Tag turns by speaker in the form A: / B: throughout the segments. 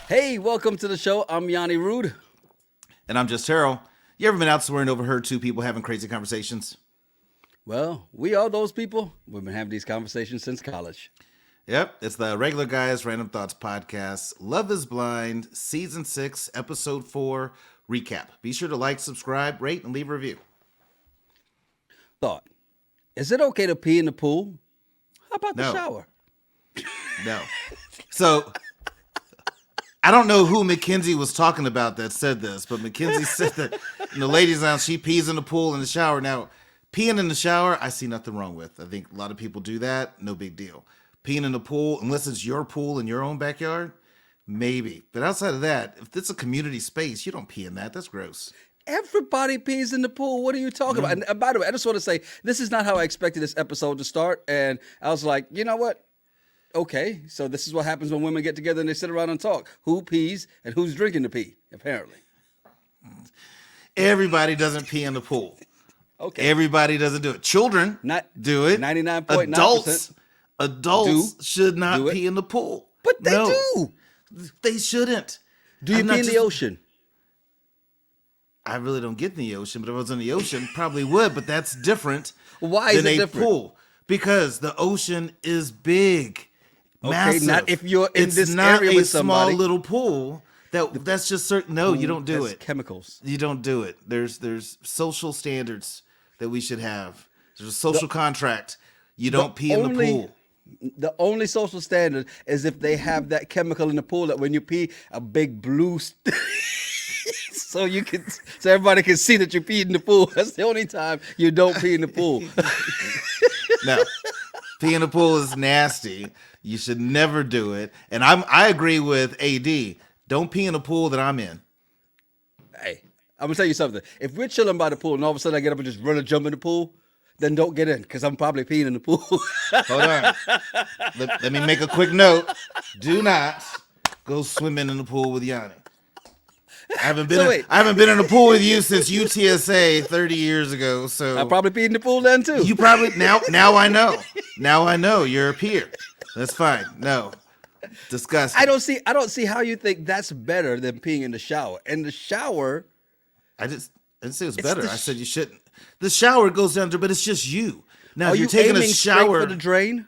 A: Hey, welcome to the show. I'm Yanni Rude.
B: And I'm just Harold. You ever been out somewhere and overheard two people having crazy conversations?
A: Well, we are those people. We've been having these conversations since college.
B: Yep, it's the Regular Guys Random Thoughts Podcast, Love is Blind, Season 6, Episode 4, Recap. Be sure to like, subscribe, rate, and leave a review.
A: Thought, is it okay to pee in the pool? How about the shower?
B: No. So, I don't know who Mackenzie was talking about that said this, but Mackenzie said that in the ladies' lounge, she pees in the pool in the shower. Now, peeing in the shower, I see nothing wrong with. I think a lot of people do that. No big deal. Peeing in the pool, unless it's your pool in your own backyard, maybe. But outside of that, if it's a community space, you don't pee in that. That's gross.
A: Everybody pees in the pool. What are you talking about? And by the way, I just want to say, this is not how I expected this episode to start. And I was like, you know what? Okay, so this is what happens when women get together and they sit around and talk. Who pees and who's drinking the pee, apparently.
B: Everybody doesn't pee in the pool.
A: Okay.
B: Everybody doesn't do it. Children do it.
A: 99.9%.
B: Adults should not pee in the pool.
A: But they do.
B: They shouldn't.
A: Do you pee in the ocean?
B: I really don't get in the ocean, but if I was in the ocean, probably would, but that's different
A: Why is
B: than
A: it
B: a
A: different?
B: pool. Because the ocean is big, massive.
A: Okay, not if you're in
B: it's
A: this
B: not
A: area
B: a
A: with somebody.
B: small little pool. That's just certain. No, you don't do
A: That's
B: it.
A: chemicals.
B: You don't do it. There's social standards that we should have. There's a social contract. You don't pee in the pool.
A: The only social standard is if they have that chemical in the pool that when you pee, a big blue, so everybody can see that you peed in the pool. That's the only time you don't pee in the pool.
B: No, pee in the pool is nasty. You should never do it. And I agree with AD. Don't pee in the pool that I'm in.
A: Hey, I'm gonna tell you something. If we're chilling by the pool and all of a sudden I get up and just run and jump in the pool, then don't get in because I'm probably peeing in the pool.
B: Hold on. Let me make a quick note. Do not go swimming in the pool with Yanni. I haven't been in a pool with you since UTSA 30 years ago. So
A: I probably peed in the pool then too.
B: You probably now I know. Now I know you're a peer. That's fine. No. Disgusting.
A: I don't see how you think that's better than peeing in the shower. In the shower,
B: I didn't say it was better. I said you shouldn't. The shower goes down there, but it's just you. Now
A: are
B: if you're
A: you
B: taking a
A: aiming
B: shower
A: straight for the drain?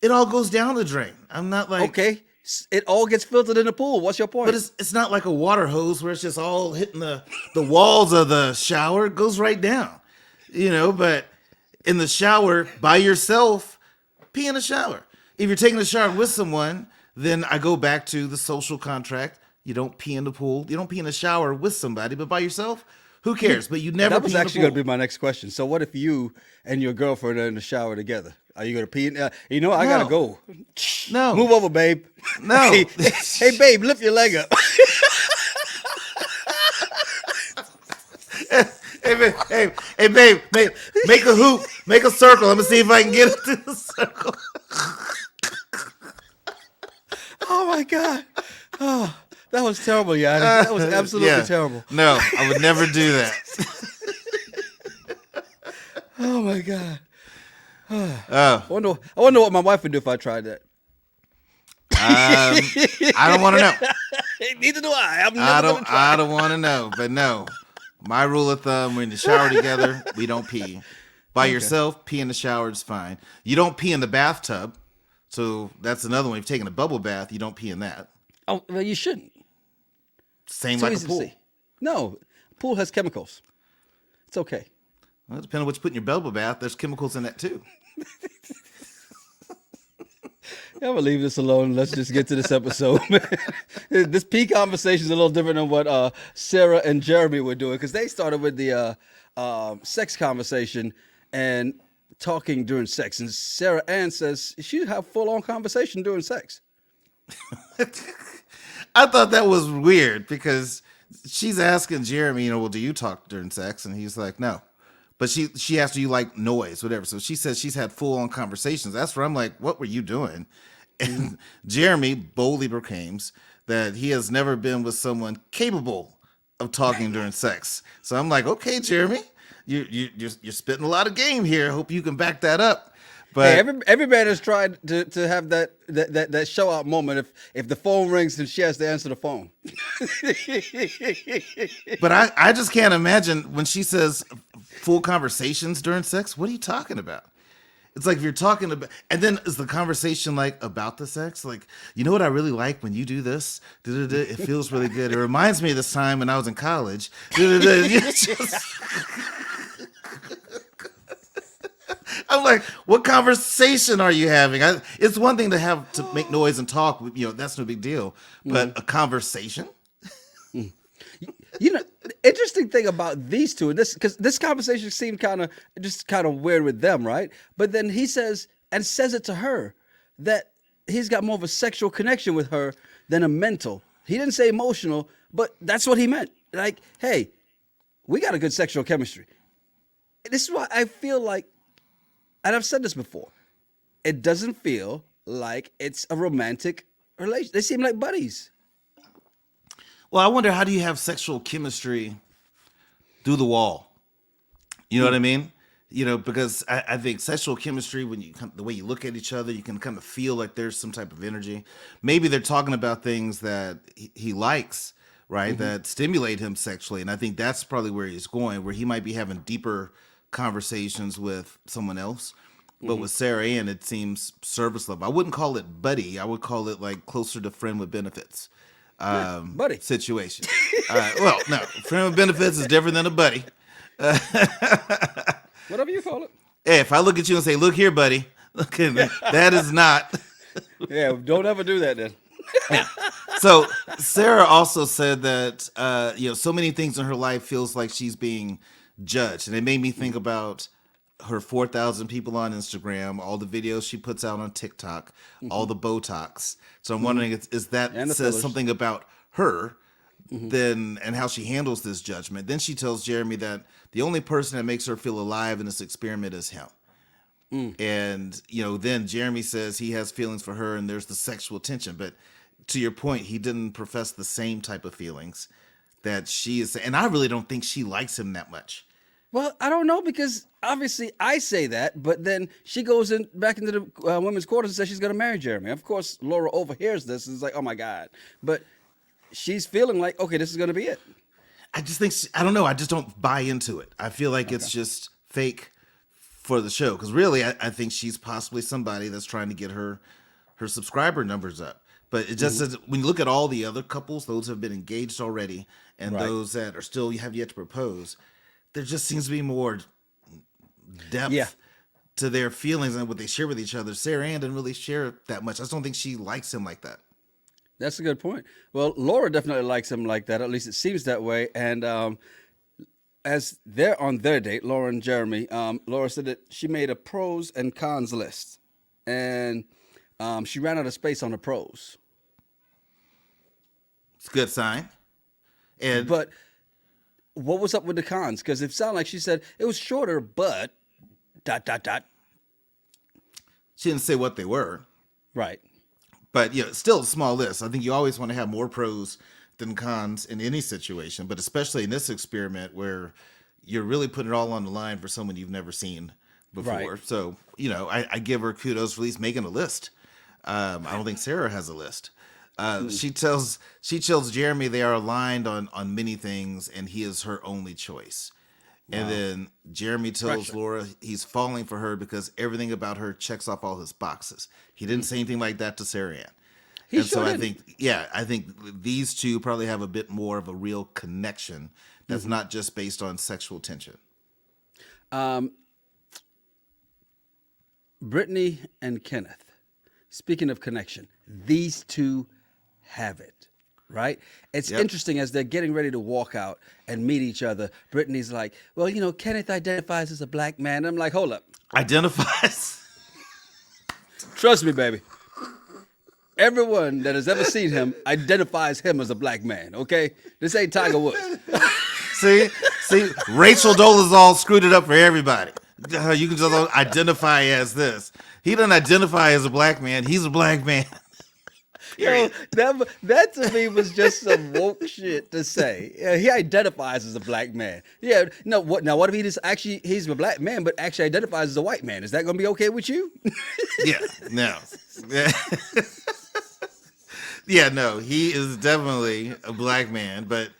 B: It all goes down the drain. I'm not like
A: Okay. It all gets filtered in the pool. What's your point?
B: But it's not like a water hose where it's just all hitting the walls of the shower. It goes right down. But in the shower by yourself, pee in the shower. If you're taking a shower with someone, then I go back to the social contract. You don't pee in the pool. You don't pee in the shower with somebody, but by yourself, who cares? But you never
A: That was
B: pee in the
A: actually going
B: pool.
A: to be my next question. So what if you and your girlfriend are in the shower together? Are you going to pee in I
B: No.
A: got to go.
B: No.
A: Move over, babe.
B: No.
A: Hey, babe, lift your leg up.
B: Hey, babe, make a hoop, make a circle. Let me see if I can get it to the circle.
A: Oh, my God. Oh, that was terrible, Yanni. That was absolutely terrible.
B: No, I would never do that.
A: Oh, my God.
B: Oh.
A: I wonder what my wife would do if I tried that.
B: I don't want to know.
A: Neither do I.
B: I don't want to know. But no, my rule of thumb: we're in the shower together. We don't pee by yourself. Pee in the shower is fine. You don't pee in the bathtub. So that's another one. If you're taking a bubble bath, you don't pee in that.
A: Oh, well, you shouldn't.
B: Same
A: It's
B: like a
A: easy to
B: pool.
A: see. No, pool has chemicals. It's okay.
B: Well, depending on what you put in your bubble bath, there's chemicals in that too.
A: I'm gonna leave this alone. Let's just get to this episode. This pee conversation is a little different than what Sarah and Jeremy were doing because they started with the sex conversation and talking during sex. And Sarah Ann says she have full-on conversation during sex.
B: I thought that was weird because she's asking Jeremy, well, do you talk during sex? And he's like, no. But she asked, do you like noise, whatever. So she says she's had full-on conversations. That's where I'm like, what were you doing? And Jeremy boldly proclaims that he has never been with someone capable of talking during sex. So I'm like, okay, Jeremy, you're spitting a lot of game here. Hope you can back that up.
A: Hey,
B: But
A: every man has tried to have that show out moment. If the phone rings and she has to answer the phone.
B: but I just can't imagine when she says full conversations during sex. What are you talking about? It's like if you're talking about, and then is the conversation like about the sex? Like, you know what I really like when you do this? Da-da-da, it feels really good. It reminds me of this time when I was in college. Da-da-da. I'm like, what conversation are you having? It's one thing to have to make noise and talk. That's no big deal. But a conversation?
A: Interesting thing about these two, because this conversation seemed kind of weird with them, right? But then he says it to her that he's got more of a sexual connection with her than a mental. He didn't say emotional, but that's what he meant. Like, hey, we got a good sexual chemistry. This is why I feel like, and I've said this before, it doesn't feel like it's a romantic relation. They seem like buddies.
B: Well, I wonder, how do you have sexual chemistry through the wall? You know what I mean? Because I think sexual chemistry, the way you look at each other, you can kind of feel like there's some type of energy. Maybe they're talking about things that he likes, right? That stimulate him sexually. And I think that's probably where he's going, where he might be having deeper conversations with someone else. But with Sarah Ann, it seems service level. I wouldn't call it buddy. I would call it like closer to friend with benefits.
A: Buddy
B: Situation. Well, no, friend with benefits is different than a buddy.
A: Whatever you call it.
B: Hey, if I look at you and say, "Look here, buddy," look at me, that is not.
A: Yeah, don't ever do that then.
B: So Sarah also said that so many things in her life feels like she's being judged, and it made me think about her 4,000 people on Instagram, all the videos she puts out on TikTok, all the Botox. So I'm wondering, is that says
A: fillers.
B: something about her, then, and how she handles this judgment. Then she tells Jeremy that the only person that makes her feel alive in this experiment is him. And then Jeremy says he has feelings for her, and there's the sexual tension. But to your point, he didn't profess the same type of feelings that she is, and I really don't think she likes him that much.
A: Well, I don't know, because obviously I say that, but then she goes back into the women's quarters and says she's going to marry Jeremy. Of course, Laura overhears this and is like, oh my God. But she's feeling like, okay, this is going to be it.
B: I just think, I don't know. I just don't buy into it. I feel like it's just fake for the show. Because really, I think she's possibly somebody that's trying to get her subscriber numbers up. But it just says, when you look at all the other couples, those who have been engaged already, and those that are still have yet to propose, there just seems to be more depth to their feelings and what they share with each other. Sarah Ann didn't really share that much. I just don't think she likes him like that.
A: That's a good point. Well, Laura definitely likes him like that. At least it seems that way. And as they're on their date, Laura and Jeremy, Laura said that she made a pros and cons list. And she ran out of space on the pros.
B: It's a good sign.
A: But what was up with the cons? Because it sounded like she said it was shorter, but ...
B: She didn't say what they were.
A: Right.
B: But still a small list. I think you always want to have more pros than cons in any situation, but especially in this experiment where you're really putting it all on the line for someone you've never seen before.
A: Right.
B: So, I give her kudos for at least making a list. I don't think Sarah has a list. She tells Jeremy they are aligned on many things, and he is her only choice. Wow. And then Jeremy tells Laura he's falling for her because everything about her checks off all his boxes. He didn't say anything like that to Sarah Ann. I think these two probably have a bit more of a real connection that's not just based on sexual tension.
A: Brittany and Kenneth, speaking of connection, these two have it, right? It's interesting as they're getting ready to walk out and meet each other. Brittany's like, well, Kenneth identifies as a black man. I'm like, hold up.
B: Identifies?
A: Trust me, baby. Everyone that has ever seen him identifies him as a black man, okay? This ain't Tiger Woods.
B: See, Rachel Dolezal screwed it up for everybody. You can just identify as this. He doesn't identify as a black man. He's a black man.
A: Yo,
B: Period.
A: that to me was just some woke shit to say. He identifies as a black man. Yeah, no. What if he just actually he's a black man, but actually identifies as a white man? Is that going to be okay with you?
B: Yeah, no. Yeah, no, he is definitely a black man, but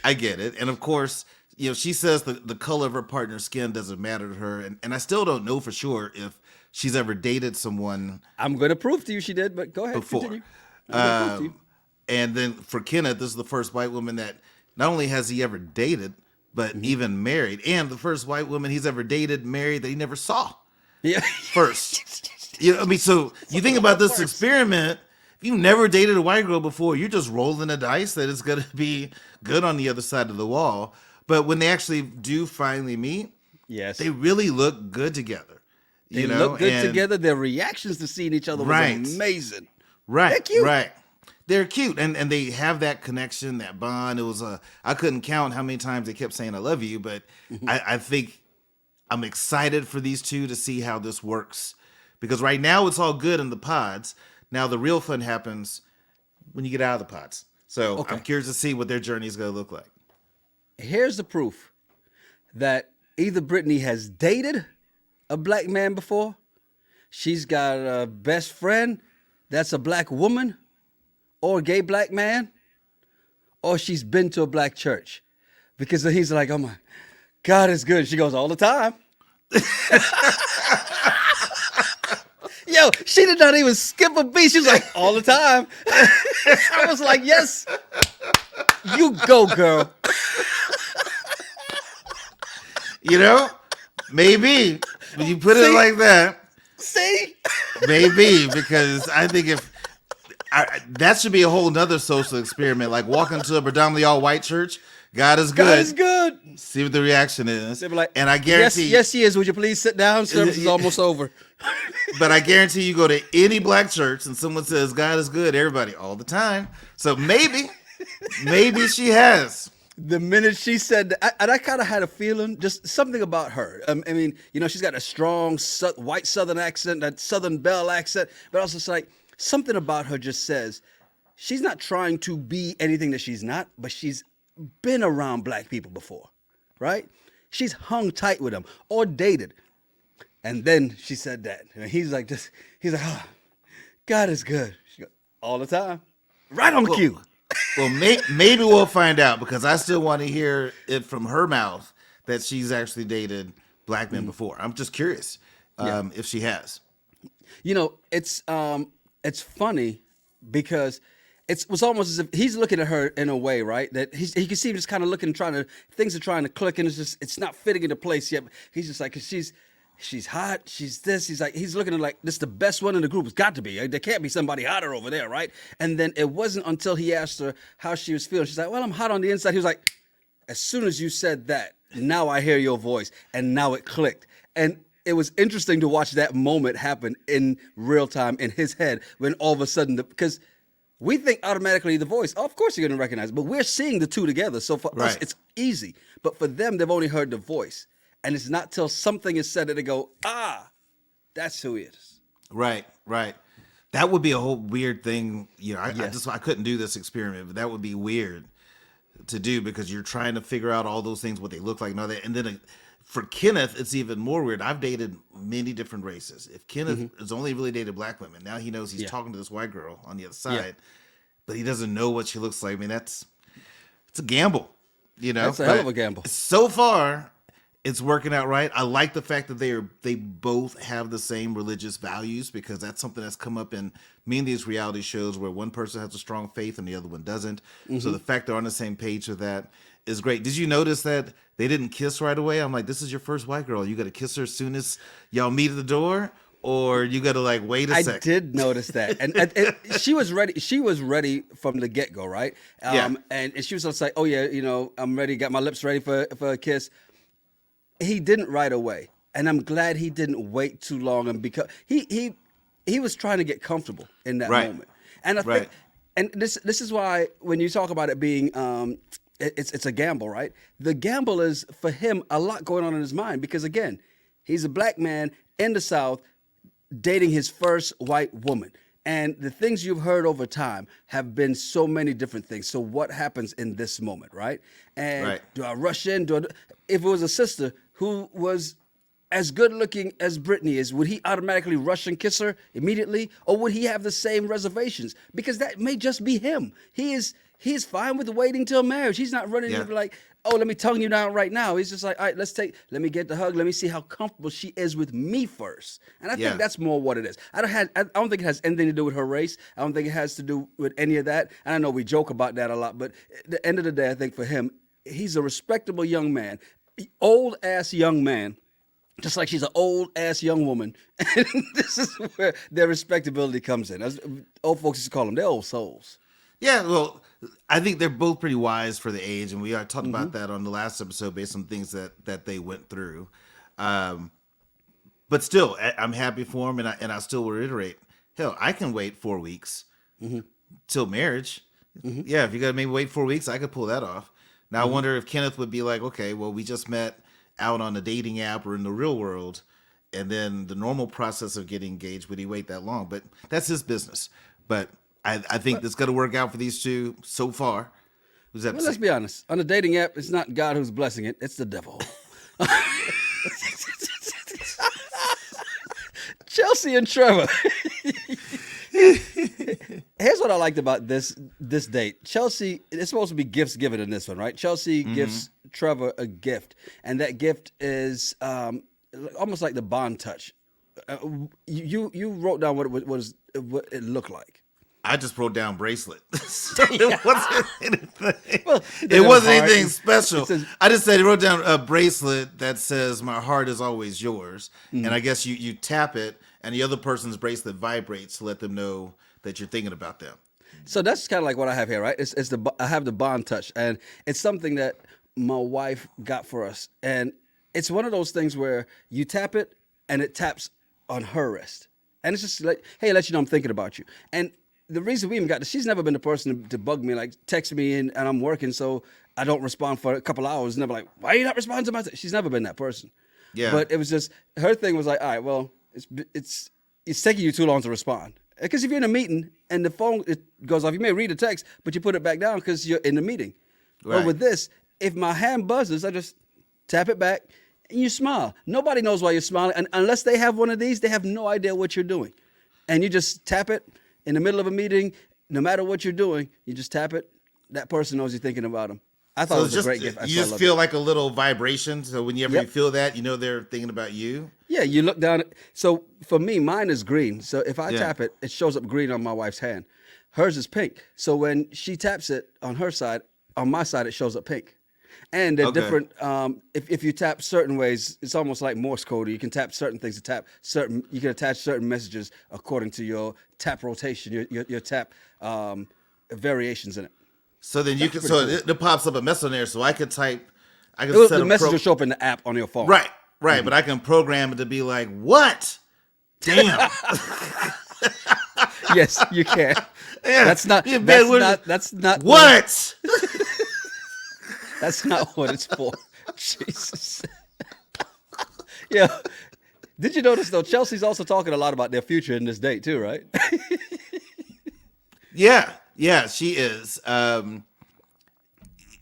B: I get it. And of course, she says the color of her partner's skin doesn't matter to her. And I still don't know for sure if she's ever dated someone
A: I'm going to prove to you she did, but go ahead,
B: before.
A: continue. I'm going to prove to you.
B: And then for Kenneth, this is the first white woman that not only has he ever dated, but even married. And the first white woman he's ever dated, married, that he never saw
A: Yeah.
B: first. So you think about this experiment. If you've never dated a white girl before, you're just rolling the dice that it's going to be good on the other side of the wall. But when they actually do finally meet,
A: Yes.
B: they really look good together.
A: They look good together. Their reactions to seeing each other was amazing.
B: Right.
A: They're cute.
B: Right. They're cute. And they have that connection, that bond. It was I couldn't count how many times they kept saying I love you, but I think I'm excited for these two to see how this works. Because right now it's all good in the pods. Now the real fun happens when you get out of the pods. So I'm curious to see what their journey is going to look like.
A: Here's the proof that either Brittany has dated a black man before, she's got a best friend that's a black woman or a gay black man, or she's been to a black church. Because he's like, oh my, God is good. She goes, all the time. Yo, she did not even skip a beat. She was like, all the time. I was like, yes, you go, girl.
B: Maybe when you put it like that.
A: See?
B: Maybe, because I think that should be a whole nother social experiment, like walking to a predominantly all white church. God is good.
A: God is good.
B: See what the reaction is.
A: They be like,
B: and I guarantee,
A: yes, he is. Would you please sit down? Service is almost over.
B: But I guarantee you go to any black church and someone says God is good, everybody all the time. So maybe she has.
A: The minute she said that, I kind of had a feeling, just something about her. I mean, she's got a strong white Southern accent, that Southern belle accent, but also it's like something about her just says she's not trying to be anything that she's not, but she's been around black people before, right? She's hung tight with them or dated. And then she said that. And he's like, oh, God is good. She goes, all the time. Right on cue.
B: Well, maybe we'll find out, because I still want to hear it from her mouth that she's actually dated black men before. I'm just curious if she has.
A: It's funny because it was almost as if he's looking at her in a way, right? That he can see him just kind of looking, things are trying to click, and it's not fitting into place yet. He's just like, 'cause she's hot, she's this. He's looking at like, this is the best one in the group. It's got to be. There can't be somebody hotter over there, right? And then it wasn't until he asked her how she was feeling. She's like, well, I'm hot on the inside. He was like, as soon as you said that, now I hear your voice, and now it clicked. And it was interesting to watch that moment happen in real time in his head when all of a sudden, because we think automatically the voice, of course you're going to recognize it, but we're seeing the two together. So for us, it's easy. But for them, they've only heard the voice. And it's not till something is said that they go, that's who he is.
B: Right. That would be a whole weird thing. I couldn't do this experiment, but that would be weird to do, because you're trying to figure out all those things, what they look like and all that. And then for Kenneth, it's even more weird. I've dated many different races. If Kenneth has only really dated black women, now he knows he's talking to this white girl on the other side, but he doesn't know what she looks like. I mean, it's a gamble,
A: That's a hell of a gamble.
B: So far, it's working out right. I like the fact that they both have the same religious values, because that's something that's come up in many of these reality shows where one person has a strong faith and the other one doesn't. So the fact they're on the same page with that is great. Did you notice that they didn't kiss right away? I'm like, this is your first white girl. You got to kiss her as soon as y'all meet at the door, or you got to like wait a second?
A: I did notice that, and she was ready. She was ready from the get go, right? And she was just like, oh yeah, I'm ready. Got my lips ready for a kiss. He didn't right away, and I'm glad he didn't wait too long. And because he was trying to get comfortable in that moment, and I think, and this is why when you talk about it being, it's a gamble, right? The gamble is for him a lot going on in his mind, because again, he's a black man in the South dating his first white woman, And the things you've heard over time have been so many different things. So what happens in this moment, right? And
B: Right.
A: do I rush in? If it was a sister who was as good looking as Brittany is, would he automatically rush and kiss her immediately? Or would he have the same reservations? Because that may just be him. He's fine with waiting till marriage. He's not running to be like, oh, let me tongue you down right now. He's just like, all right, let me get the hug. Let me see how comfortable she is with me first. And I think that's more what it is. I don't think it has anything to do with her race. I don't think it has to do with any of that. And I know we joke about that a lot, but at the end of the day, I think for him, he's a respectable young man, old ass young man, just like she's an old ass young woman. And this is where their respectability comes in. As old folks used to call them, they're old souls.
B: Yeah, well, I think they're both pretty wise for the age, and we are talking about that on the last episode based on things that they went through. But still, I'm happy for them, and I still will reiterate, hell, I can wait 4 weeks till marriage. Yeah, if you got to maybe wait 4 weeks, I could pull that off. Now, I wonder if Kenneth would be like, okay, well, we just met out on a dating app or in the real world, and then the normal process of getting engaged, would he wait that long? But that's his business. But I think that's going to work out for these two so far.
A: Well, let's be honest. On the dating app, it's not God who's blessing it. It's the devil. Chelsea and Trevor. Here's what I liked about this date. Chelsea, it's supposed to be gifts given in this one, right? Chelsea gives Trevor a gift. And that gift is almost like the bond touch. You wrote down what it looked like.
B: I just wrote down bracelet. So it wasn't anything.
A: Well,
B: it wasn't anything special.
A: Says,
B: I just said he wrote down a bracelet that says "My heart is always yours," and I guess you tap it, and the other person's bracelet vibrates to let them know that you're thinking about them.
A: So that's kind of like what I have here, right? I have the bond touch, and it's something that my wife got for us, and it's one of those things where you tap it, and it taps on her wrist, and it's just like, hey, let you know I'm thinking about you, and the reason we even got this, she's never been the person to bug me, like text me and I'm working, so I don't respond for a couple hours. Never like, why are you not responding to my text? She's never been that person.
B: Yeah.
A: But it was just, her thing was like, all right, well, it's taking you too long to respond. Because if you're in a meeting and the phone it goes off, you may read the text, but you put it back down because you're in the meeting.
B: Right.
A: But with this, if my hand buzzes, I just tap it back and you smile. Nobody knows why you're smiling. And unless they have one of these, they have no idea what you're doing. And you just tap it. In the middle of a meeting, no matter what you're doing, you just tap it. That person knows you're thinking about them. I thought it was a great gift.
B: You just feel like a little vibration. So whenever you feel that, you know they're thinking about you.
A: Yeah, you look down. So for me, mine is green. So if I tap it, it shows up green on my wife's hand. Hers is pink. So when she taps it on her side, on my side, it shows up pink. And they're different. If you tap certain ways, it's almost like Morse code. You can tap certain things to tap certain. You can attach certain messages according to your tap rotation, your tap variations in it.
B: So then you can. So cool. It pops up a message on there. So I could type. I can set
A: the message will show up in the app on your phone.
B: Right. Mm-hmm. But I can program it to be like, what? Damn.
A: Yes, you can.
B: Yeah,
A: that's not
B: what.
A: That's not what it's for. Jesus. Yeah. Did you notice though? Chelsea's also talking a lot about their future in this date too, right?
B: Yeah, she is.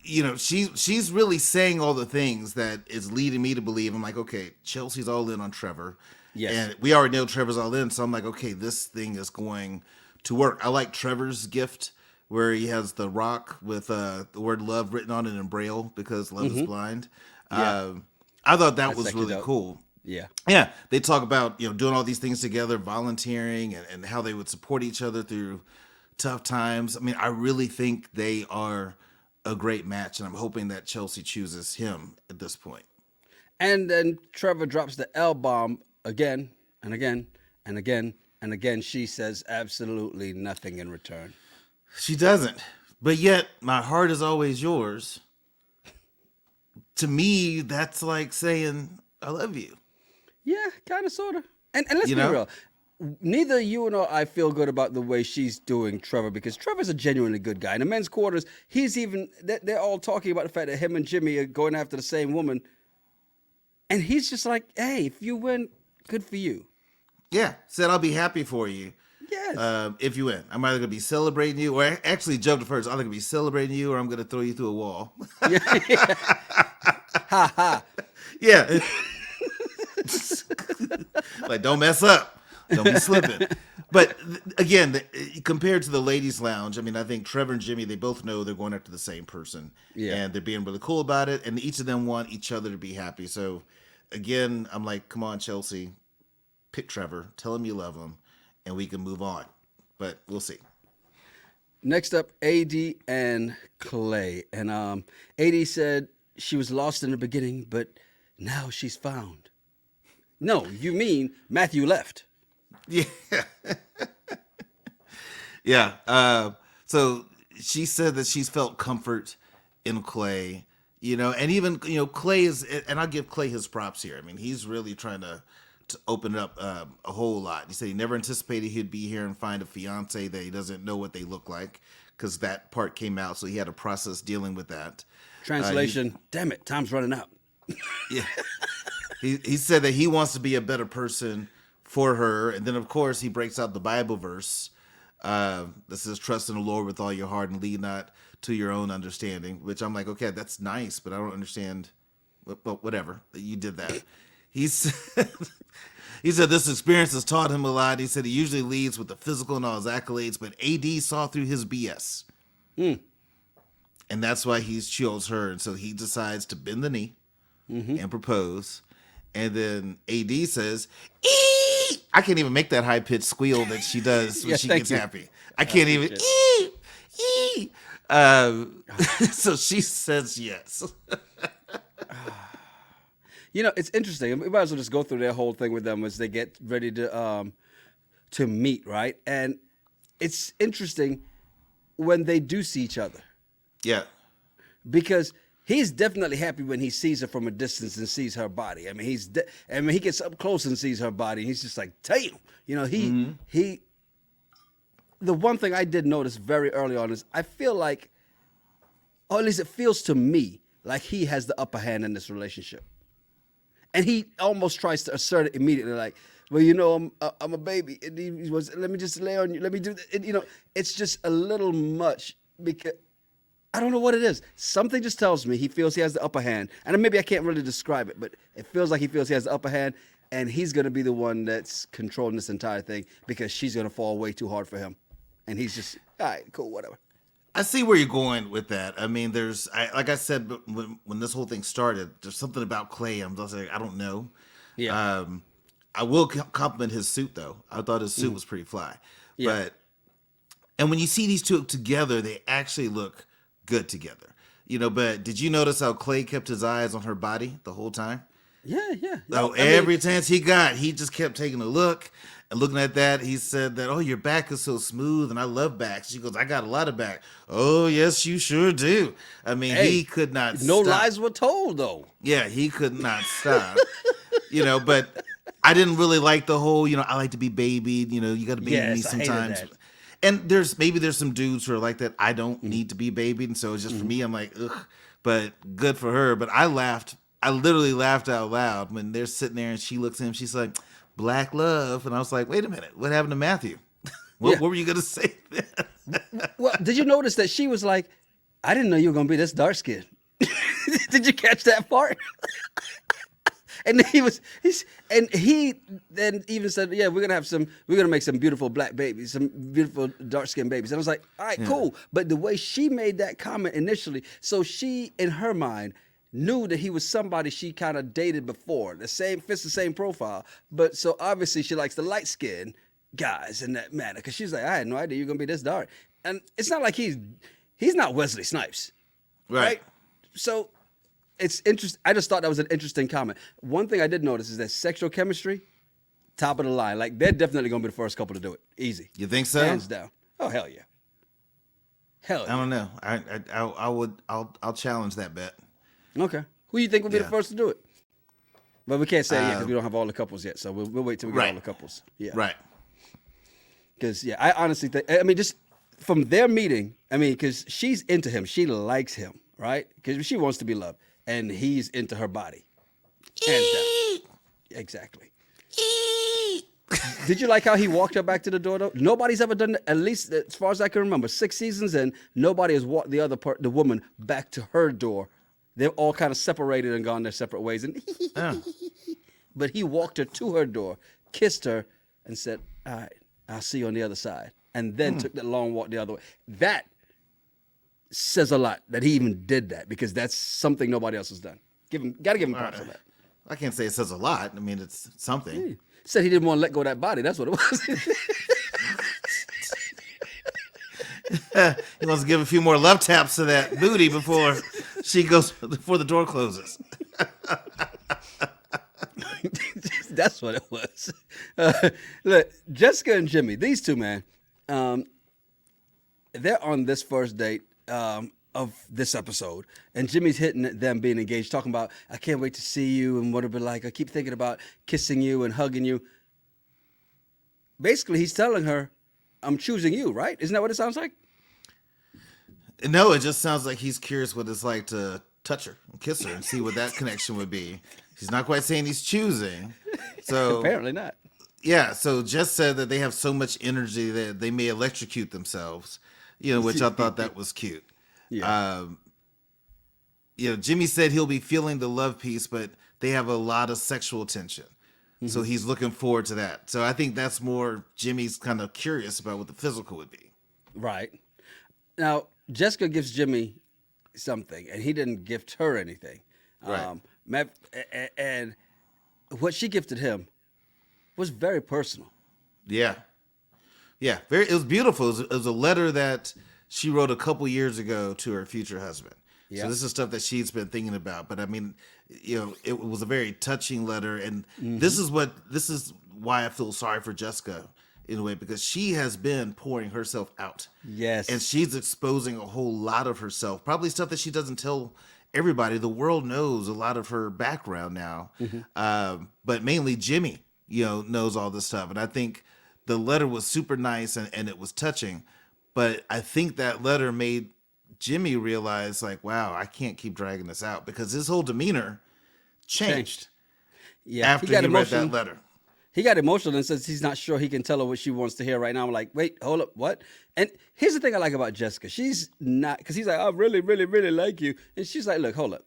B: She's really saying all the things that is leading me to believe. I'm like, okay, Chelsea's all in on Trevor.
A: Yes.
B: And we already know Trevor's all in, so I'm like, okay, this thing is going to work. I like Trevor's gift where he has the rock with the word love written on it in Braille because love is blind.
A: Yeah.
B: I thought that was really cool.
A: Yeah.
B: Yeah. They talk about, doing all these things together, volunteering and how they would support each other through tough times. I mean, I really think they are a great match, and I'm hoping that Chelsea chooses him at this point.
A: And then Trevor drops the L bomb again and again and again and again. She says absolutely nothing in return.
B: She doesn't. But yet, my heart is always yours. To me, that's like saying, I love you.
A: Yeah, kind of, sort of. And let's be real. Neither you nor I feel good about the way she's doing Trevor, because Trevor's a genuinely good guy. In the men's quarters, they're all talking about the fact that him and Jimmy are going after the same woman. And he's just like, hey, if you win, good for you.
B: Yeah, said I'll be happy for you.
A: Yes.
B: If you win, I'm either going to be celebrating you, or I actually jumped first. I'm going to be celebrating you, or I'm going to throw you through a wall.
A: Yeah. Ha ha.
B: Yeah. Like, don't mess up. Don't be slipping. But again, compared to the ladies' lounge, I mean, I think Trevor and Jimmy, they both know they're going after the same person.
A: Yeah.
B: And they're being really cool about it. And each of them want each other to be happy. So again, I'm like, come on, Chelsea, pick Trevor, tell him you love him, and we can move on. But we'll see.
A: Next up, AD and Clay. And AD said she was lost in the beginning, but now she's found. No, you mean Matthew left.
B: Yeah. Yeah. So she said that she's felt comfort in Clay, and even, Clay is, and I'll give Clay his props here. I mean, he's really trying to open it up a whole lot. He said he never anticipated he'd be here and find a fiance that he doesn't know what they look like, because that part came out. So he had a process dealing with that.
A: Translation, damn it, time's running out.
B: Yeah. He said that he wants to be a better person for her. And then, of course, he breaks out the Bible verse that says, trust in the Lord with all your heart and lead not to your own understanding, which I'm like, okay, that's nice, but I don't understand. Well, whatever. You did that. He said this experience has taught him a lot. He said he usually leads with the physical and all his accolades, but AD saw through his BS. And that's why he chose her. And so he decides to bend the knee and propose. And then AD says, "Ee!" I can't even make that high pitched squeal that she does when she gets happy. I can't even. Ee! So she says yes.
A: It's interesting. We might as well just go through their whole thing with them as they get ready to meet, right? And it's interesting when they do see each other.
B: Yeah.
A: Because he's definitely happy when he sees her from a distance and sees her body. I mean, he gets up close and sees her body. And he's just like, damn. He. The one thing I did notice very early on is I feel like, or at least it feels to me like he has the upper hand in this relationship, and he almost tries to assert it immediately, like, well, I'm a baby. And he was, let me just lay on you. Let me do that. And, it's just a little much because. I don't know what it is. Something just tells me he feels he has the upper hand. And maybe I can't really describe it, but it feels like he feels he has the upper hand, and he's going to be the one that's controlling this entire thing because she's going to fall way too hard for him. And he's just, all right, cool, whatever.
B: I see where you're going with that. I mean, like I said, when this whole thing started, there's something about Clay. I'm just like, I don't know.
A: Yeah.
B: I will compliment his suit, though. I thought his suit was pretty fly.
A: Yeah.
B: And when you see these two together, they actually look good together, but did you notice how Clay kept his eyes on her body the whole time?
A: Yeah.
B: No, every chance he got, he just kept taking a look and looking at that. He said that, oh, your back is so smooth and I love backs. She goes, I got a lot of back. Oh, yes, you sure do. I mean, he could not stop.
A: No lies were told, though.
B: Yeah, he could not stop. But I didn't really like the whole, I like to be babied. You got to baby me sometimes. I hated that. And there's some dudes who are like that. I don't need to be babied. And so it's just for me, I'm like, ugh, but good for her. But I literally laughed out loud when they're sitting there and she looks at him. She's like, black love. And I was like, wait a minute. What happened to Matthew? What were you going to say then?
A: Well, did you notice that she was like, I didn't know you were going to be this dark skinned. Did you catch that part? And he then even said, yeah, we're gonna make some beautiful black babies, some beautiful dark skinned babies. And I was like, all right, cool. But the way she made that comment initially, so she, in her mind, knew that he was somebody she kind of dated before, fits the same profile. But so obviously she likes the light skinned guys in that manner. Cause she's like, I had no idea you're gonna be this dark. And it's not like he's not Wesley Snipes. Right? So it's interesting. I just thought that was an interesting comment. One thing I did notice is that sexual chemistry, top of the line. Like, they're definitely going to be the first couple to do it. Easy.
B: You think so?
A: Hands down. Oh, hell yeah. Hell yeah.
B: I don't know. I'll challenge that bet.
A: Okay. Who do you think would be the first to do it? But we can't say it yet because we don't have all the couples yet. So we'll wait till we get all the couples. Yeah.
B: Right.
A: Because, I honestly think, just from their meeting, because she's into him. She likes him, right? Because she wants to be loved. And he's into her body. Hands down. Exactly. Did you like how he walked her back to the door, though? Nobody's ever done that, at least as far as I can remember. 6 seasons in, nobody has walked the woman back to her door. They're all kind of separated and gone their separate ways. And But he walked her to her door, kissed her, and said, all right, I'll see you on the other side. And then took that long walk the other way. That says a lot that he even did that, because that's something nobody else has done. Got to give him props for that.
B: I can't say it says a lot. I mean, it's something.
A: He said he didn't want to let go of that body. That's what it was.
B: He wants to give a few more love taps to that booty before the door closes.
A: That's what it was. Look, Jessica and Jimmy, these two, man, they're on this first date of this episode, and Jimmy's hitting them being engaged, talking about, I can't wait to see you and what it'll be like. I keep thinking about kissing you and hugging you. Basically, he's telling her, I'm choosing you, right? Isn't that what it sounds like?
B: No, it just sounds like he's curious what it's like to touch her and kiss her and see what that connection would be. He's not quite saying he's choosing. So
A: apparently not.
B: Yeah, so Jess said that they have so much energy that they may electrocute themselves, which I thought that was cute.
A: Yeah.
B: Jimmy said he'll be feeling the love piece, but they have a lot of sexual tension. Mm-hmm. So he's looking forward to that. So I think that's more Jimmy's kind of curious about what the physical would be.
A: Right. Now, Jessica gives Jimmy something, and he didn't gift her anything.
B: Right.
A: And what she gifted him was very personal.
B: Yeah. Yeah. It was beautiful. It was a letter that she wrote a couple years ago to her future husband. Yeah. So this is stuff that she's been thinking about. But I mean, it was a very touching letter. And this is why I feel sorry for Jessica in a way, because she has been pouring herself out.
A: Yes.
B: And she's exposing a whole lot of herself, probably stuff that she doesn't tell everybody. The world knows a lot of her background now. But mainly Jimmy, knows all this stuff. And I think the letter was super nice and it was touching. But I think that letter made Jimmy realize, like, wow, I can't keep dragging this out, because his whole demeanor changed. Yeah, after he read that letter.
A: He got emotional and says he's not sure he can tell her what she wants to hear right now. I'm like, wait, hold up, what? And here's the thing I like about Jessica. She's not, because he's like, I really, really, really like you. And she's like, look, hold up.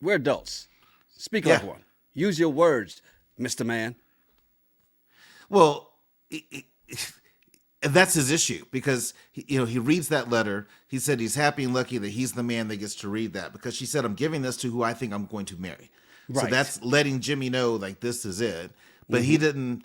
A: We're adults. Speak like one. Use your words, Mr. Man.
B: Well, that's his issue, because he reads that letter. He said he's happy and lucky that he's the man that gets to read that, because she said, I'm giving this to who I think I'm going to marry. Right. So that's letting Jimmy know, like, this is it. But he didn't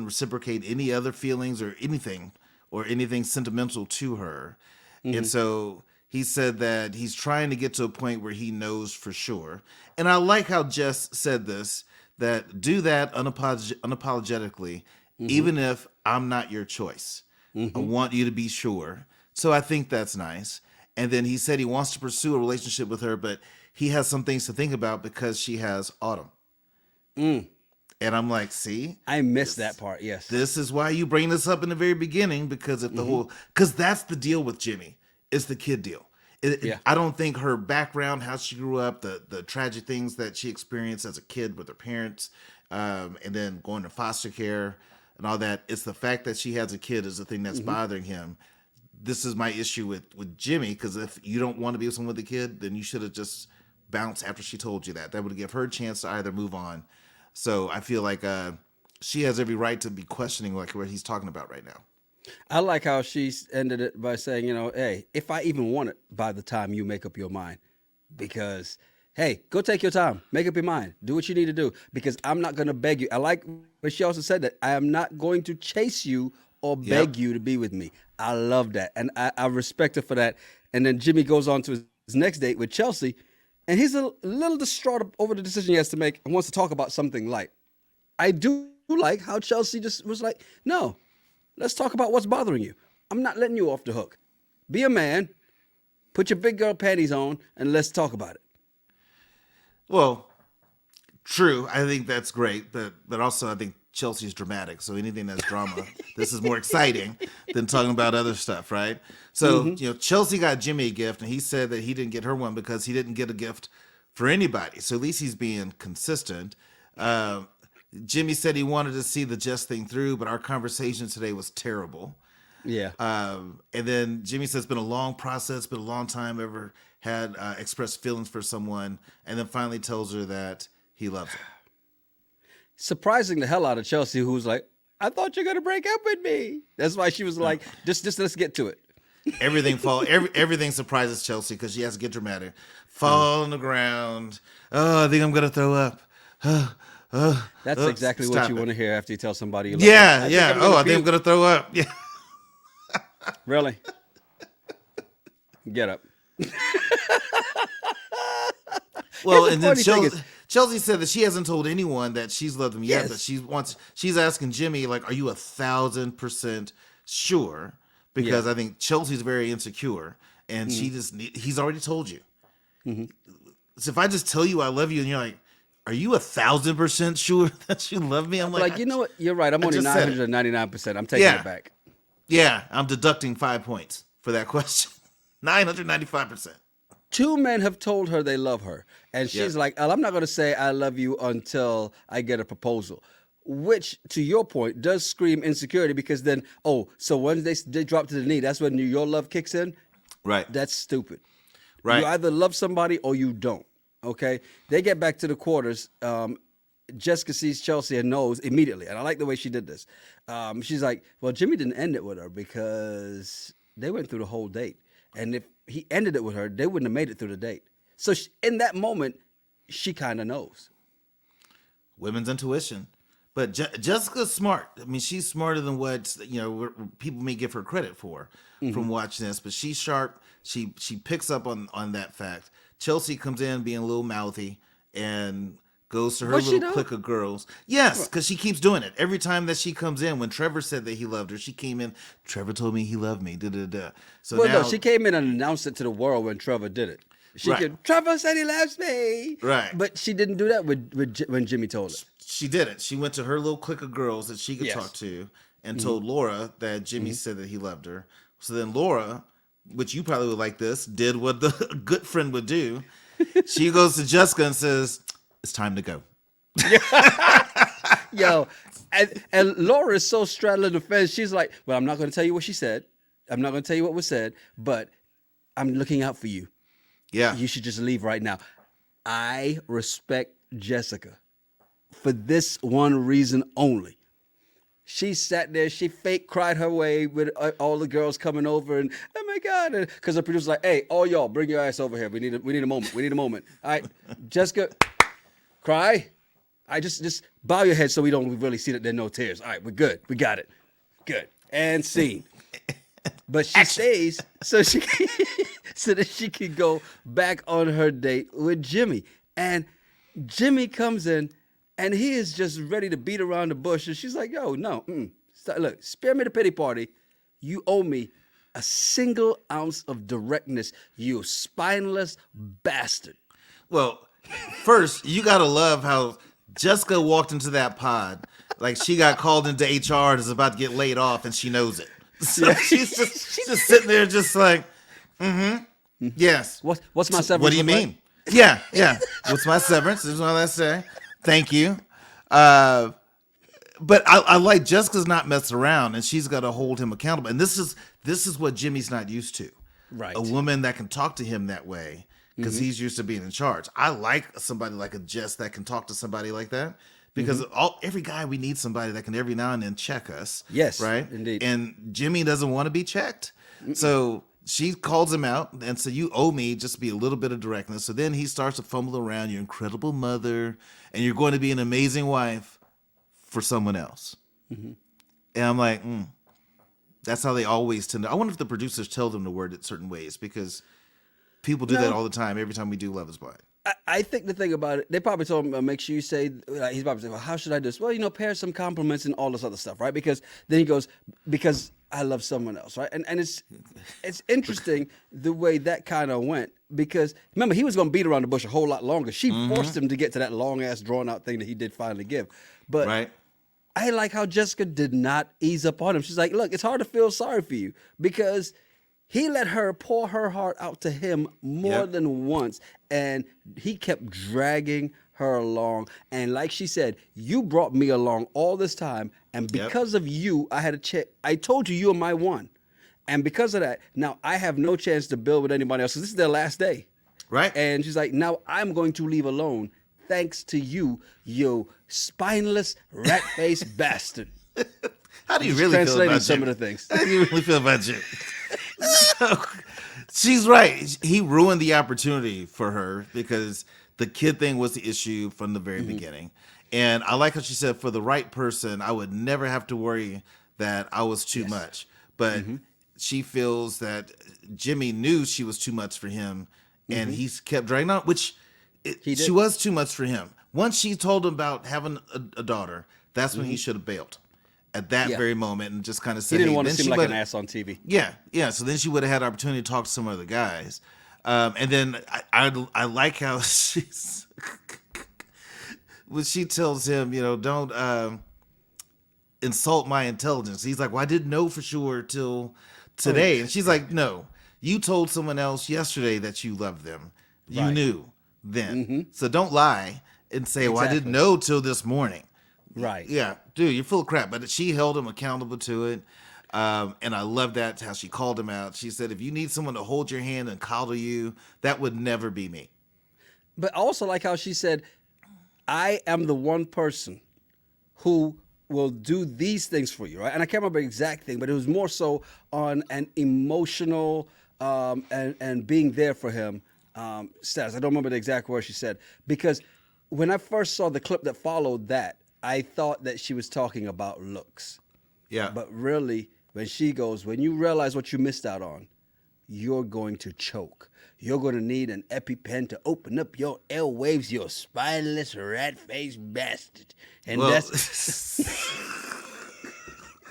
B: reciprocate any other feelings or anything sentimental to her. And so he said that he's trying to get to a point where he knows for sure. And I like how Jess said this, that do that unapologetically, even if I'm not your choice. I want you to be sure. So I think that's nice. And then he said he wants to pursue a relationship with her, but he has some things to think about because she has autumn. And I'm like, see?
A: I missed that part, yes.
B: This is why you bring this up in the very beginning, because of because that's the deal with Jimmy. It's the kid deal. I don't think her background, how she grew up, the tragic things that she experienced as a kid with her parents, and then going to foster care and all that, it's the fact that she has a kid is the thing that's bothering him. This is my issue with Jimmy, because if you don't want to be with someone with a kid, then you should have just bounced after she told you that. That would give her a chance to either move on. So I feel like she has every right to be questioning like what he's talking about right now.
A: I like how she ended it by saying, hey, if I even want it by the time you make up your mind, because, hey, go take your time, make up your mind, do what you need to do, because I'm not going to beg you. I like what she also said, that I am not going to chase you or beg you to be with me. I love that. And I respect her for that. And then Jimmy goes on to his next date with Chelsea, and he's a little distraught over the decision he has to make and wants to talk about something light. I do like how Chelsea just was like, no, let's talk about what's bothering you. I'm not letting you off the hook. Be a man, put your big girl panties on, and let's talk about it.
B: Well, true. I think that's great. But also I think Chelsea's dramatic. So anything that's drama, this is more exciting than talking about other stuff, right? So, Chelsea got Jimmy a gift, and he said that he didn't get her one because he didn't get a gift for anybody. So at least he's being consistent. Jimmy said he wanted to see the Jess thing through, but our conversation today was terrible.
A: Yeah.
B: And then Jimmy says it's been a long process, been a long time ever had expressed feelings for someone, and then finally tells her that he loves her.
A: Surprising the hell out of Chelsea, who's like, I thought you're gonna break up with me. That's why she was like, just let's get to it.
B: Everything surprises Chelsea because she has to get dramatic. Fall on the ground. Oh, I think I'm gonna throw up.
A: That's exactly what you want to hear after you tell somebody you love
B: Yeah,
A: them.
B: I think I'm gonna throw up. Yeah.
A: Really? Get up.
B: Well,
A: Here's
B: and
A: the
B: then
A: funny thing
B: Chelsea said that she hasn't told anyone that she's loved him yet,
A: Yes.
B: but she's asking Jimmy, like, are you 1,000% sure? Because I think Chelsea's very insecure, and he's already told you. So if I just tell you I love you, and you're like, are you 1,000% sure that you love me? I'm like,
A: you know what? You're right. I'm only
B: just said it.
A: 999%. I'm taking it back.
B: Yeah, I'm deducting 5 points for that question. 995%.
A: 2 men have told her they love her, and she's like, I'm not going to say I love you until I get a proposal, which, to your point, does scream insecurity, because then, so when they drop to the knee, that's when your love kicks in?
B: Right.
A: That's stupid.
B: Right.
A: You either love somebody or you don't, okay? They get back to the quarters. Jessica sees Chelsea and knows immediately, and I like the way she did this. She's like, well, Jimmy didn't end it with her because they went through the whole date. And if he ended it with her, they wouldn't have made it through the date. So in that moment, she kind of knows.
B: Women's intuition. But Jessica's smart. I mean, she's smarter than what people may give her credit for from watching this. But she's sharp. She picks up on that fact. Chelsea comes in being a little mouthy and goes to her little clique of girls. Yes, because she keeps doing it. Every time that she comes in, when Trevor said that he loved her, she came in, Trevor told me he loved me. So now,
A: she came in and announced it to the world when Trevor did it. Trevor said he loves me.
B: Right.
A: But she didn't do that when Jimmy told her.
B: She did it. She went to her little clique of girls that she could talk to and told Laura that Jimmy said that he loved her. So then Laura, which you probably would like this, did what the good friend would do. She goes to Jessica and says, it's time to go.
A: Yo, and Laura is so straddling the fence. She's like, well, I'm not going to tell you what she said. I'm not going to tell you what was said, but I'm looking out for you.
B: Yeah.
A: You should just leave right now. I respect Jessica for this one reason only. She sat there, she fake cried her way with all the girls coming over, and oh my God, because the producer's like, hey, all y'all, bring your ass over here. We need a moment. We need a moment. All right, Jessica, cry. I just bow your head so we don't really see that there are no tears. All right, we're good. We got it. Good. And scene. But she stays so that she can go back on her date with Jimmy. And Jimmy comes in, and he is just ready to beat around the bush. And she's like, yo, no. Look, spare me the pity party. You owe me a single ounce of directness, you spineless bastard.
B: Well, first, you got to love how Jessica walked into that pod like she got called into HR and is about to get laid off, and she knows it. So she's just sitting there just like, yes.
A: What's my severance?
B: What do you mean? Yeah. What's my severance? This is what I say. Thank you. But I like Jessica's not messing around, and she's got to hold him accountable. And this is what Jimmy's not used to.
A: Right.
B: A woman that can talk to him that way because he's used to being in charge. I like somebody like a Jess that can talk to somebody like that. Because every guy, we need somebody that can every now and then check us.
A: Yes,
B: right?
A: indeed.
B: And Jimmy doesn't want to be checked. So she calls him out and said, you owe me just be a little bit of directness. So then he starts to fumble around, your incredible mother, and you're going to be an amazing wife for someone else. And I'm like, that's how they always tend to. I wonder if the producers tell them to word it certain ways, because people do that all the time every time we do Love is Blind.
A: I think the thing about it, they probably told him, make sure you say, he's probably saying, well, how should I do this? Well, pay her some compliments and all this other stuff, right? Because then he goes, because I love someone else, right? And it's interesting the way that kind of went, because remember, he was going to beat around the bush a whole lot longer. She forced him to get to that long-ass, drawn-out thing that he did finally give. But
B: right.
A: I like how Jessica did not ease up on him. She's like, look, it's hard to feel sorry for you, because he let her pour her heart out to him more than once, and he kept dragging her along. And like she said, you brought me along all this time, and
B: Yep.
A: because of you, I had a chance. I told you are my one, and because of that, now I have no chance to build with anybody else. 'Cause this is their last day,
B: Right.
A: and she's like, now I'm going to leave alone, thanks to you, you spineless rat-faced bastard.
B: How do you
A: Just
B: really feel
A: translating
B: about
A: some
B: Jimmy?
A: of the things.
B: How do you really feel about Jimmy? So, she's right. He ruined the opportunity for her because the kid thing was the issue from the very beginning. And I like how she said, for the right person, I would never have to worry that I was too much. But she feels that Jimmy knew she was too much for him, and he's kept dragging on, which
A: He
B: she
A: did.
B: was too much for him. Once she told him about having a daughter, that's when he should have bailed at that
A: Yeah.
B: very moment and just kind of
A: He
B: said,
A: didn't
B: hey,
A: want to
B: then
A: seem
B: she
A: like
B: would-
A: an ass on TV.
B: yeah. So then she would have had opportunity to talk to some other guys. And then I like how she's when she tells him, don't insult my intelligence. He's like, well, I didn't know for sure till today. And she's like, no, you told someone else yesterday that you loved them. You
A: Right.
B: knew then. So don't lie and say, well, I didn't
A: Exactly.
B: know till this morning.
A: Right.
B: Yeah, dude, you're full of crap. But she held him accountable to it. And I love that, how she called him out. She said, if you need someone to hold your hand and coddle you, that would never be me.
A: But also like how she said, I am the one person who will do these things for you, right? And I can't remember the exact thing, but it was more so on an emotional and being there for him status. I don't remember the exact words she said, because when I first saw the clip that followed that, I thought that she was talking about looks.
B: Yeah.
A: But really, when she goes, when you realize what you missed out on, you're going to choke. You're going to need an EpiPen to open up your airwaves, you spineless, rat-faced bastard. And
B: Well,
A: that's...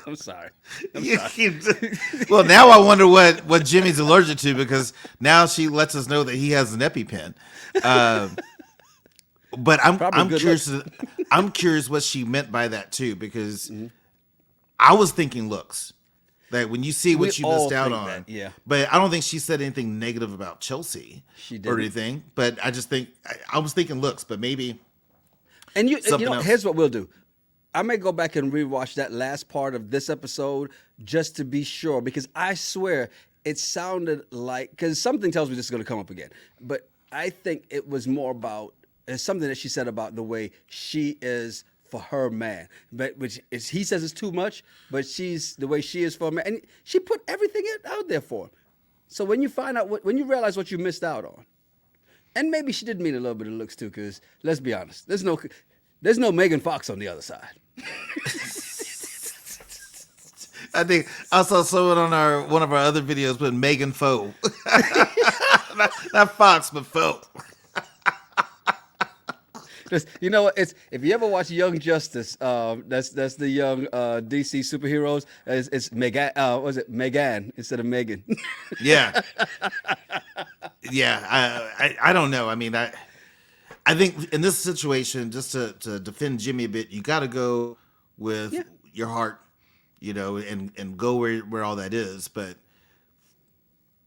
A: I'm sorry.
B: well, now I wonder what Jimmy's allergic to, because now she lets us know that he has an EpiPen. But
A: Probably
B: I'm
A: good
B: curious. I'm curious what she meant by that too, because I was thinking looks. Like when you see what
A: We
B: you
A: all
B: missed out
A: think
B: on,
A: that, yeah.
B: But I don't think she said anything negative about Chelsea
A: She
B: or
A: didn't.
B: anything. But I just think I was thinking looks, but maybe
A: And you
B: Something
A: know,
B: else.
A: here's what we'll do. I may go back and rewatch that last part of this episode just to be sure, because I swear it sounded like, because something tells me this is going to come up again, but I think it was more about something that she said about the way she is for her man, but which is, he says it's too much, but she's the way she is for a man, and she put everything out there for him. So when you find out, when you realize what you missed out on, and maybe she did mean a little bit of looks too, because let's be honest, there's no Megan Fox on the other side.
B: I think I saw someone on one of our other videos with Megan Foe, not Fox, but Foe.
A: You know what? It's if you ever watch Young Justice, that's the young DC superheroes. It's Megan. Was it Megan instead of Megan?
B: Yeah, yeah. I don't know. I mean, I think in this situation, just to defend Jimmy a bit, you got to go with your heart, and go where all that is. But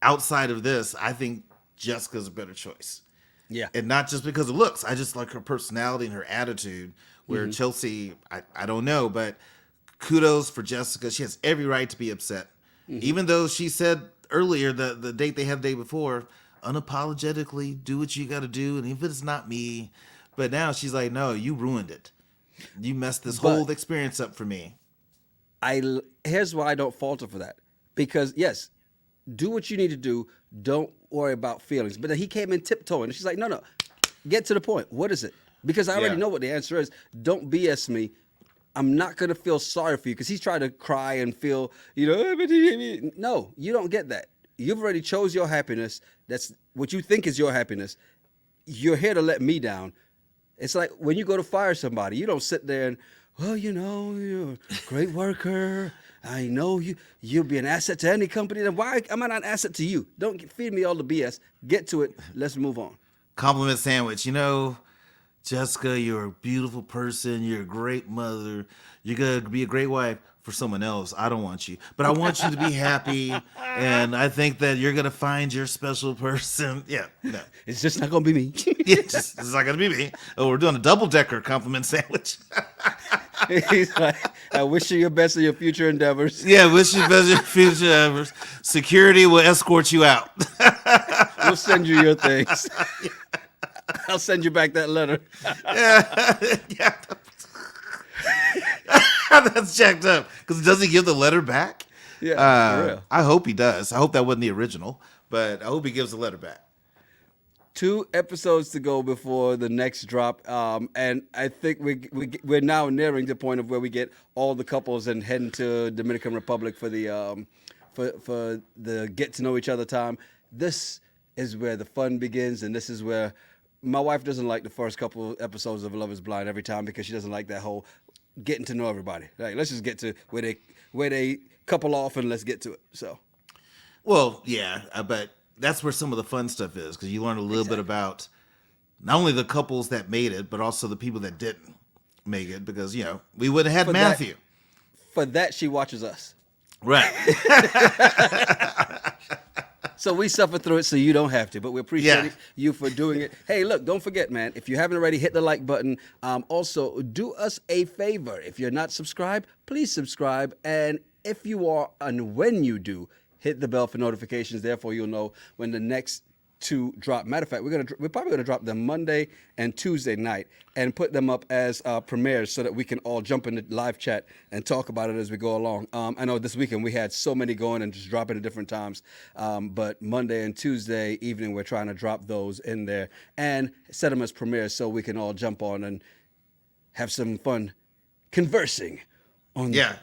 B: outside of this, I think Jessica's a better choice.
A: Yeah.
B: And not just because of looks. I just like her personality and her attitude. Where Chelsea, I don't know, but kudos for Jessica. She has every right to be upset. Even though she said earlier, the date they had the day before, unapologetically do what you got to do. And if it's not me, but now she's like, no, you ruined it. You messed this whole experience up for me.
A: Here's why I don't falter for that, because yes, do what you need to do. Don't worry about feelings. But then he came in tiptoeing, and she's like, no, get to the point. What is it? Because I already know what the answer is. Don't BS me. I'm not going to feel sorry for you, because he's trying to cry and feel, no, you don't get that. You've already chose your happiness. That's what you think is your happiness. You're here to let me down. It's like when you go to fire somebody, you don't sit there and, well, you're a great worker. I know you'll be an asset to any company. Then why am I not an asset to you? Don't feed me all the BS. Get to it. Let's move on.
B: Compliment sandwich. Jessica, you're a beautiful person. You're a great mother. You're going to be a great wife for someone else. I don't want you. But I want you to be happy. And I think that you're going to find your special person. Yeah. No.
A: It's just not gonna be me.
B: Yeah, it's not going to be me. Oh, we're doing a double-decker compliment sandwich.
A: He's like, I wish you your best in your future endeavors.
B: Yeah, wish you best in your future endeavors. Security will escort you out.
A: We'll send you your things. I'll send you back that letter.
B: Yeah. That's jacked up. Because does he give the letter back?
A: Yeah, for real.
B: I hope he does. I hope that wasn't the original, but I hope he gives the letter back.
A: 2 episodes to go before the next drop, and I think we're now nearing the point of where we get all the couples and heading to Dominican Republic for the for the get to know each other time. This is where the fun begins, and this is where my wife doesn't like the first couple episodes of Love Is Blind every time because she doesn't like that whole getting to know everybody. Like, let's just get to where they couple off and let's get to it. So,
B: Well, yeah, but that's where some of the fun stuff is because you learn a little bit about not only the couples that made it, but also the people that didn't make it because, we would have had Matthew.
A: For that, she watches us.
B: Right.
A: So we suffer through it so you don't have to, but we appreciate you for doing it. Hey, look, don't forget, man, if you haven't already, hit the like button. Also, do us a favor. If you're not subscribed, please subscribe. And if you are, and when you do, hit the bell for notifications. Therefore, you'll know when the next 2 drop. Matter of fact, we're probably gonna drop them Monday and Tuesday night and put them up as premieres so that we can all jump in the live chat and talk about it as we go along. I know this weekend we had so many going and just dropping at different times, but Monday and Tuesday evening we're trying to drop those in there and set them as premieres so we can all jump on and have some fun conversing on.
B: Yeah.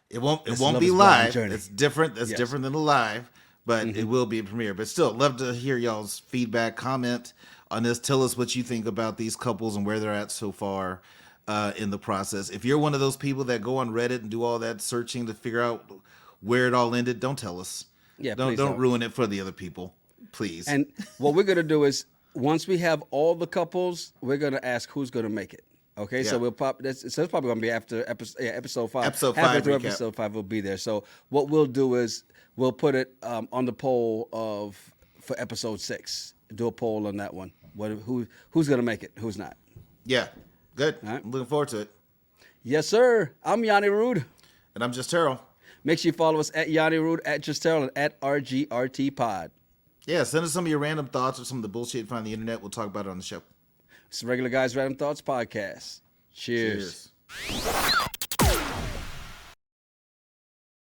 B: It won't
A: Love
B: be
A: Is Blind
B: live.
A: journey.
B: It's different. That's different than the live, but it will be a premiere. But still, love to hear y'all's feedback, comment on this. Tell us what you think about these couples and where they're at so far in the process. If you're one of those people that go on Reddit and do all that searching to figure out where it all ended, don't tell us.
A: Yeah,
B: don't
A: please don't.
B: ruin it for the other people, please.
A: And what we're gonna do is once we have all the couples, we're gonna ask who's gonna make it. Okay, so
B: Yeah.
A: we'll pop. So it's probably gonna be after episode 5.
B: Episode
A: Halfway
B: 5
A: through
B: recap.
A: episode 5, we'll be there. So what we'll do is we'll put it on the poll for episode 6. Do a poll on that one. Who's gonna make it? Who's not?
B: Yeah, good.
A: All right.
B: I'm looking forward to it.
A: Yes, sir. I'm Yanni Rude.
B: And I'm just Terrell.
A: Make sure you follow us at Yanni Rude, at Just Terrell, and at RGRT Pod.
B: Yeah, send us some of your random thoughts or some of the bullshit you find on the internet. We'll talk about it on the show.
A: It's the Regular Guys Random Thoughts Podcast. Cheers.
B: Cheers.